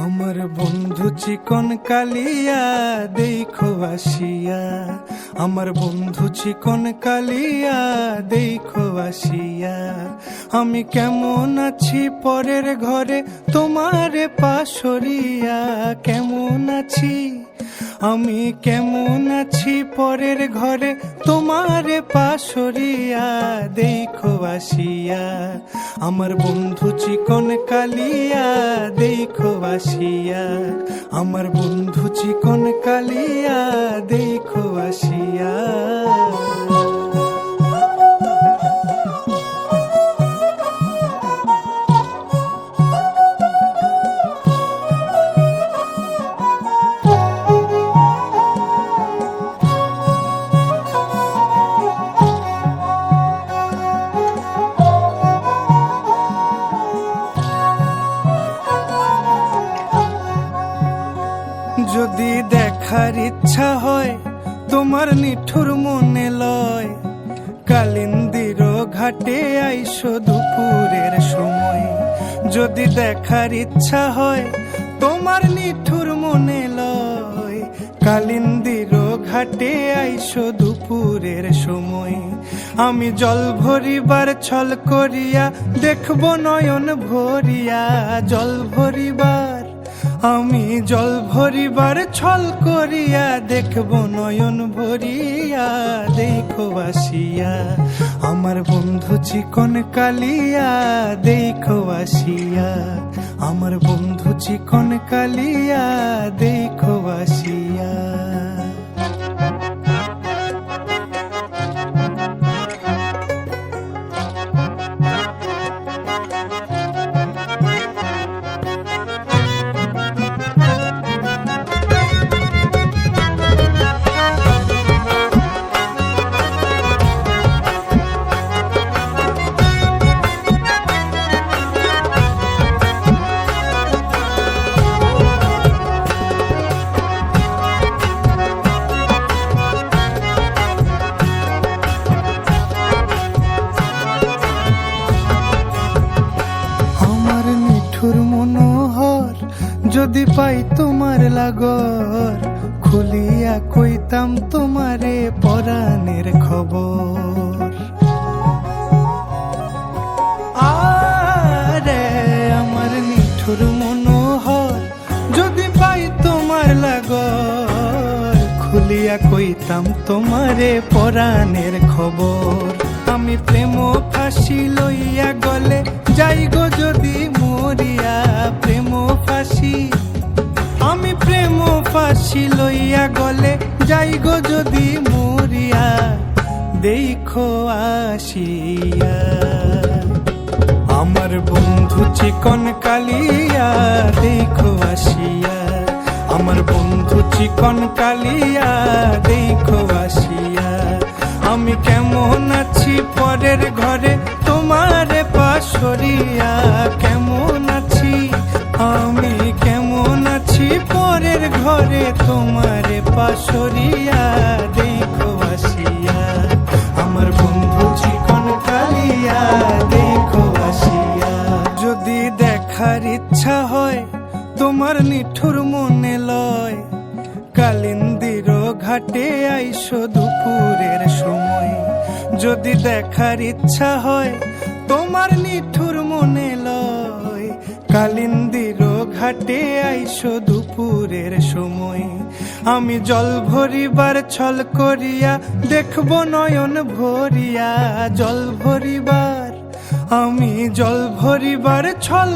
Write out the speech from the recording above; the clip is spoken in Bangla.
আমার বন্ধু চিকন কালিয়া দেখো আসিয়া, আমার বন্ধু চিকন কালিয়া দেখো আসিয়া। আমি কেমন আছি পরের ঘরে তোমারে পাশরিয়া, কেমন আছি আমি কেমন আছি পরের ঘরে তোমারে পাশরিয়া দেখো আসিয়া। আমার বন্ধু চিকন কালিয়া দেখো আসিয়া, আমার বন্ধু চিকন কালিয়া দেখো আসিয়া। যদি দেখার ইচ্ছা হয় তোমার নিঠুর মনে লয়, কালিন্দির ঘাটে আইসো দুপুরের সময়। যদি দেখার ইচ্ছা হয় তোমার নিঠুর মনে লয়, কালিন্দির ঘাটে আইসো দুপুরের সময়। আমি জল ভরিবার ছল করিয়া দেখবো নয়ন ভরিয়া, জল ভরিবার আমি জল ভরিবার ছল করিয়া দেখবো নয়ন ভরিয়া দেখো আসিয়া। আমার বন্ধু চিকন কালিয়া দেখো আসিয়া, আমার বন্ধু চিকন কালিয়া দেখো আসিয়া। মনোহর যদি পাই তোমার লাগর, খুলিয়া কইতাম তোমারে পরাণের খবর। আরে আমার নিঠুর মনোহর যদি পাই তোমার লাগর, খুলিয়া কইতাম তোমারে পরাণের খবর। আমি প্রেম ফাঁসি লইয়া গলে যাই গো যদি মরিয়া, প্রেম ফাঁসি আমি প্রেম ফাঁসি লইয়া গলে যাই গো যদি মরিয়া দেখো আসিয়া। আমার বন্ধু চিকন কালিয়া দেখো আসিয়া, আমার বন্ধু চিকন কালিয়া দেখো আসিয়া। আমি কেমন আছি পরের ঘরে তোমারে পাশরিয়া, কেমন আছি আমি কেমন আছি পরের ঘরে তোমারে পাশরিয়া দেখো আসিয়া। আমার বন্ধু চিকন কালিয়া দেখো আসিয়া। যদি দেখার ইচ্ছা হয় তোমার নিঠুর মনে লয়, কালিন্দির ঘাটে আইসো দুপুরের সময়। যদি দেখার ইচ্ছা হয় তোমার নিঠুর মনে লয়, কালিন্দির ঘাটে আইসো দুপুরের সময়। আমি জল ভরিবার ছল করিয়া দেখবো নয়ন ভরিয়া, জল ভরিবার আমি জল ভরিবার ছল